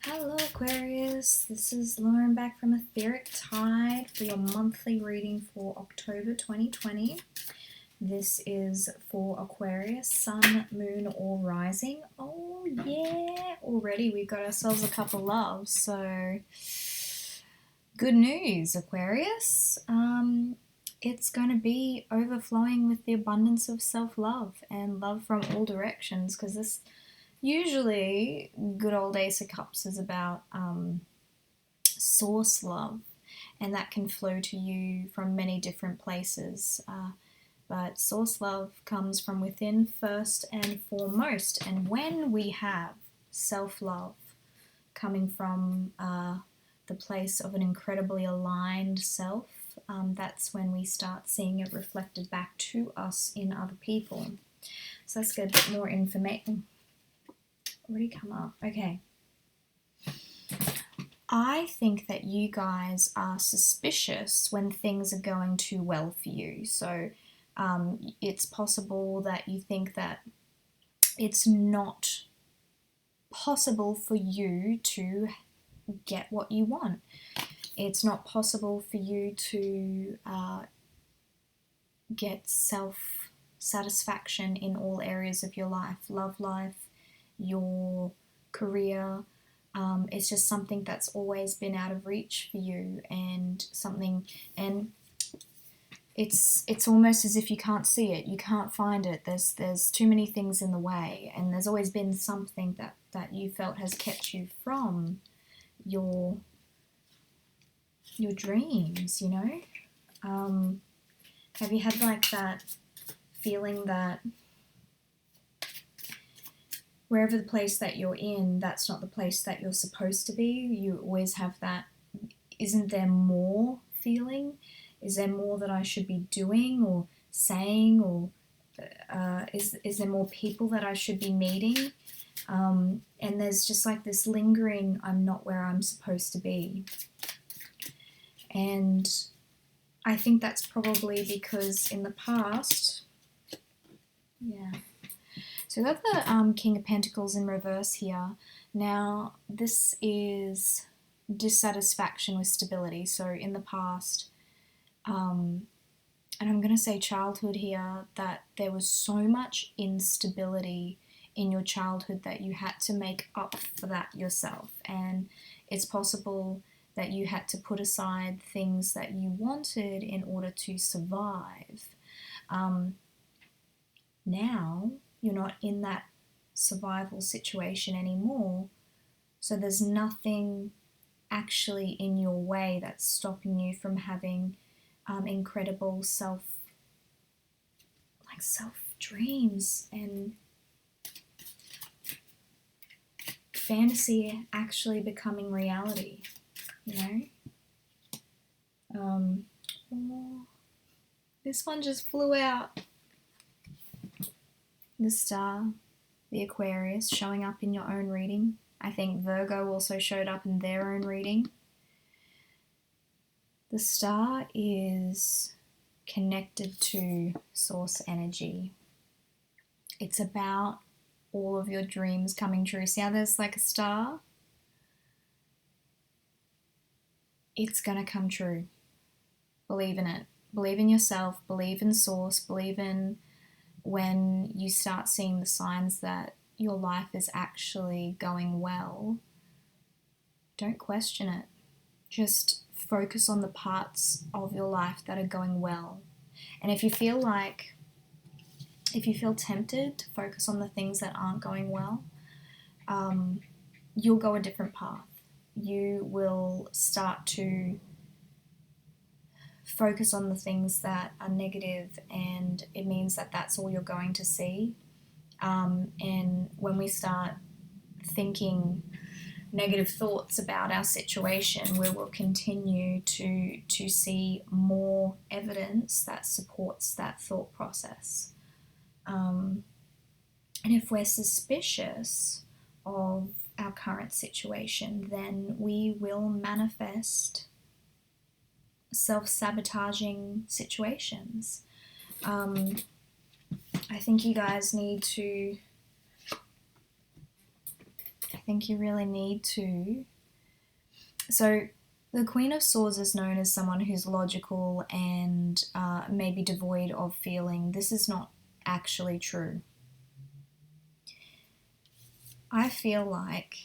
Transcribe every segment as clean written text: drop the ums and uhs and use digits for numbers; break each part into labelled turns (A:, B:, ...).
A: Hello Aquarius, this is Lauren back from Etheric Tide for your monthly reading for October 2020. This is for Aquarius, Sun, Moon or Rising. Oh yeah, already we've got ourselves a couple loves, so good news Aquarius. It's going to be overflowing with the abundance of self-love and love from all directions, because this usually good old Ace of Cups is about source love, and that can flow to you from many different places. But source love comes from within first and foremost. And when we have self-love coming from the place of an incredibly aligned self, that's when we start seeing it reflected back to us in other people. So let's get a bit more information. Already come up. Okay. I think that you guys are suspicious when things are going too well for you. So it's possible that you think that it's not possible for you to get what you want. It's not possible for you to get self-satisfaction in all areas of your life, love life, your career. It's just something that's always been out of reach for you, and it's almost as if you can't see it, you can't find it. There's too many things in the way, and there's always been something that you felt has kept you from your dreams, you know? Have you had like that feeling that wherever the place that you're in, that's not the place that you're supposed to be? You always have that, isn't there more feeling? Is there more that I should be doing or saying, or is there more people that I should be meeting? And there's just like this lingering, I'm not where I'm supposed to be. And I think that's probably because in the past, so we've got the King of Pentacles in reverse here. Now, this is dissatisfaction with stability. So in the past, and I'm going to say childhood here, that there was so much instability in your childhood that you had to make up for that yourself. And it's possible that you had to put aside things that you wanted in order to survive. Now, you're not in that survival situation anymore, so there's nothing actually in your way that's stopping you from having incredible self dreams and fantasy actually becoming reality, you know? This one just flew out. The Star, the Aquarius, showing up in your own reading. I think Virgo also showed up in their own reading. The Star is connected to source energy. It's about all of your dreams coming true. See how there's like a star? It's going to come true. Believe in it. Believe in yourself. Believe in source. Believe in when you start seeing the signs that your life is actually going well. Don't question it. Just focus on the parts of your life that are going well. And if you feel tempted to focus on the things that aren't going well, you'll go a different path. You will start to focus on the things that are negative, and it means that that's all you're going to see. And when we start thinking negative thoughts about our situation, we will continue to see more evidence that supports that thought process. And if we're suspicious of our current situation, then we will manifest self-sabotaging situations. I think you guys need to think you really need to. So the Queen of Swords is known as someone who's logical and maybe devoid of feeling. This is not actually true. I feel like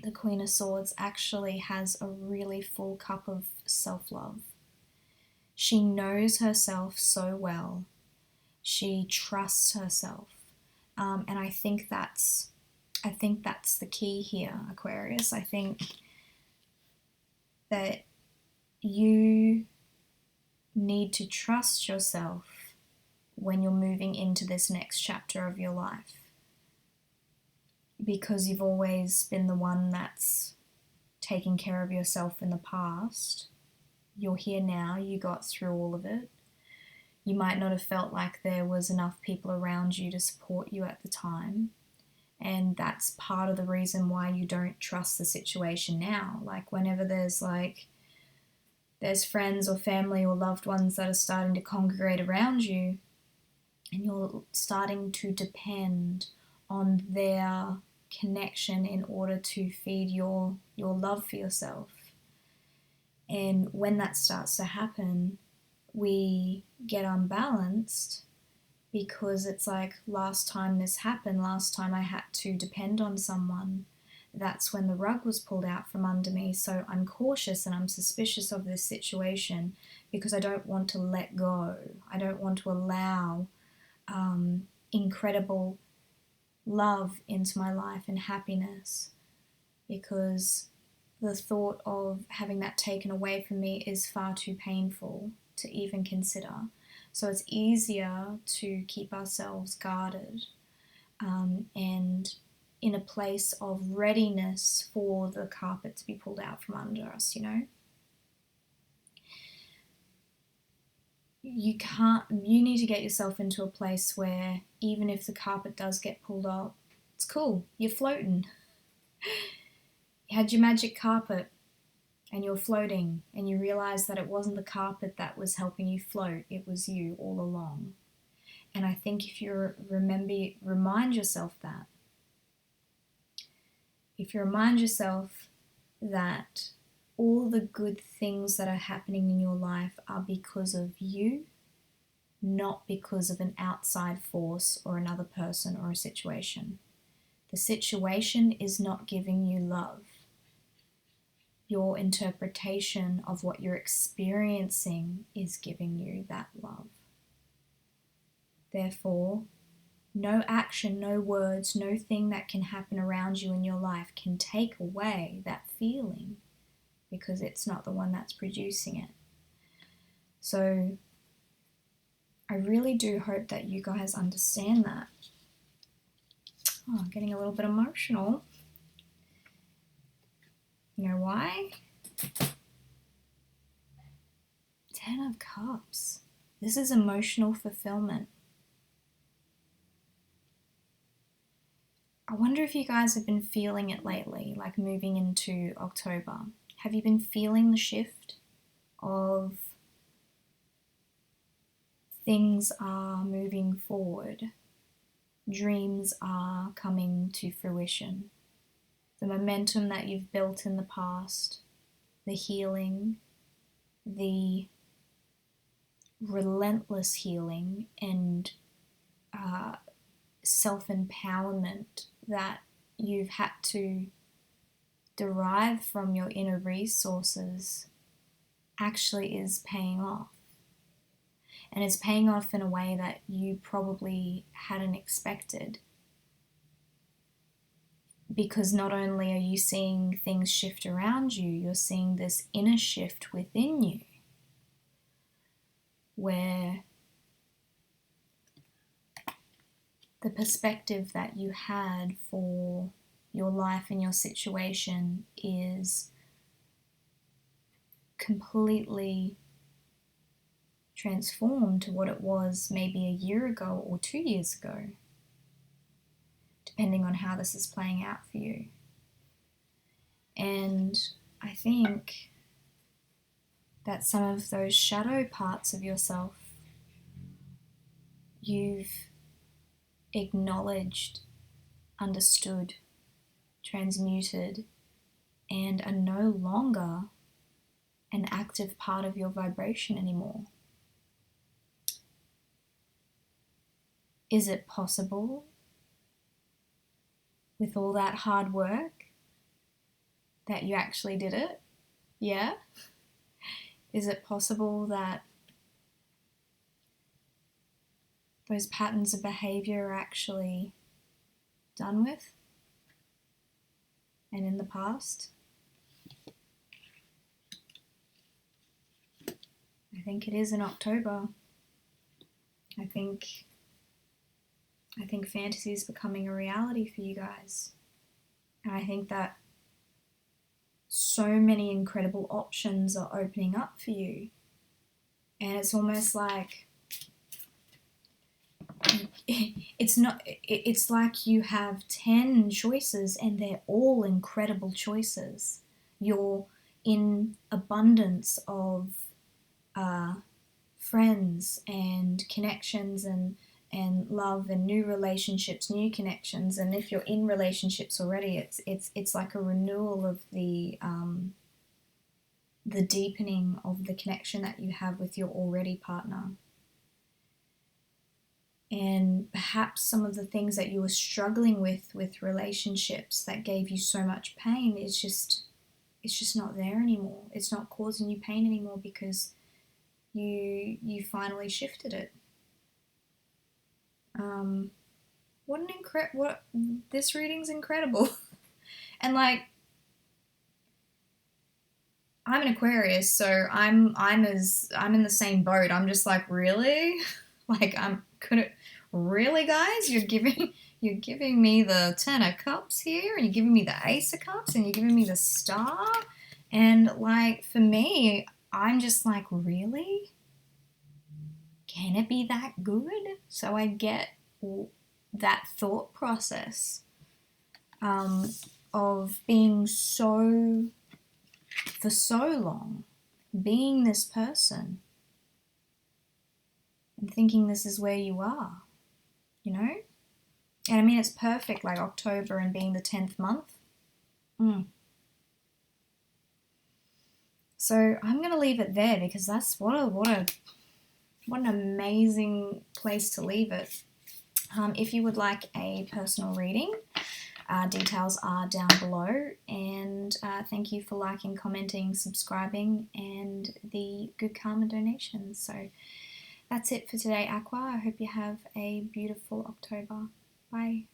A: the Queen of Swords actually has a really full cup of self-love. She knows herself so well. She trusts herself. And I think that's the key here, Aquarius. I think that you need to trust yourself when you're moving into this next chapter of your life, because you've always been the one that's taken care of yourself in the past. You're here now, you got through all of it. You might not have felt like there was enough people around you to support you at the time, and that's part of the reason why you don't trust the situation now. Like whenever there's friends or family or loved ones that are starting to congregate around you, and you're starting to depend on their connection in order to feed your love for yourself. And when that starts to happen, we get unbalanced, because it's like, last time this happened, last time I had to depend on someone, that's when the rug was pulled out from under me. So I'm cautious and I'm suspicious of this situation because I don't want to let go. I don't want to allow incredible love into my life and happiness, because the thought of having that taken away from me is far too painful to even consider. So it's easier to keep ourselves guarded and in a place of readiness for the carpet to be pulled out from under us, you know? You need to get yourself into a place where even if the carpet does get pulled up, it's cool, you're floating. You had your magic carpet and you're floating, and you realize that it wasn't the carpet that was helping you float, it was you all along. And I think if you remind yourself that, if you remind yourself that all the good things that are happening in your life are because of you, not because of an outside force or another person or a situation. The situation is not giving you love. Your interpretation of what you're experiencing is giving you that love. Therefore, no action, no words, no thing that can happen around you in your life can take away that feeling, because it's not the one that's producing it. So I really do hope that you guys understand that. Oh, I'm getting a little bit emotional. You know why? 10 of Cups. This is emotional fulfillment. I wonder if you guys have been feeling it lately, like moving into October. Have you been feeling the shift of things are moving forward? Dreams are coming to fruition. The momentum that you've built in the past, the healing, the relentless healing and self-empowerment that you've had to derive from your inner resources actually is paying off. And it's paying off in a way that you probably hadn't expected. Because not only are you seeing things shift around you, you're seeing this inner shift within you, where the perspective that you had for your life and your situation is completely transformed to what it was maybe a year ago or 2 years ago, depending on how this is playing out for you. And I think that some of those shadow parts of yourself you've acknowledged, understood, transmuted, and are no longer an active part of your vibration anymore? Is it possible, with all that hard work, that you actually did it? Yeah? Is it possible that those patterns of behavior are actually done with and in the past? I think it is in October. I think fantasy is becoming a reality for you guys. And I think that so many incredible options are opening up for you. And it's almost like it's like you have 10 choices and they're all incredible choices. You're in abundance of friends and connections and love and new relationships, new connections. And if you're in relationships already, it's like a renewal of the deepening of the connection that you have with your already partner. And perhaps some of the things that you were struggling with relationships that gave you so much pain is just not there anymore. It's not causing you pain anymore because you finally shifted it. This reading's incredible. And like, I'm an Aquarius, so I'm in the same boat. I'm just like, really? Like, really, guys? You're giving me the 10 of Cups here, and you're giving me the Ace of Cups, and you're giving me the Star? And like, for me, I'm just like, really? Can it be that good? So I get that thought process of being for so long, being this person and thinking this is where you are, you know? And I mean, it's perfect, like October and being the 10th month. So I'm going to leave it there because that's what an amazing place to leave it. If you would like a personal reading, details are down below. And thank you for liking, commenting, subscribing, and the good karma donations. So that's it for today, Aqua. I hope you have a beautiful October. Bye.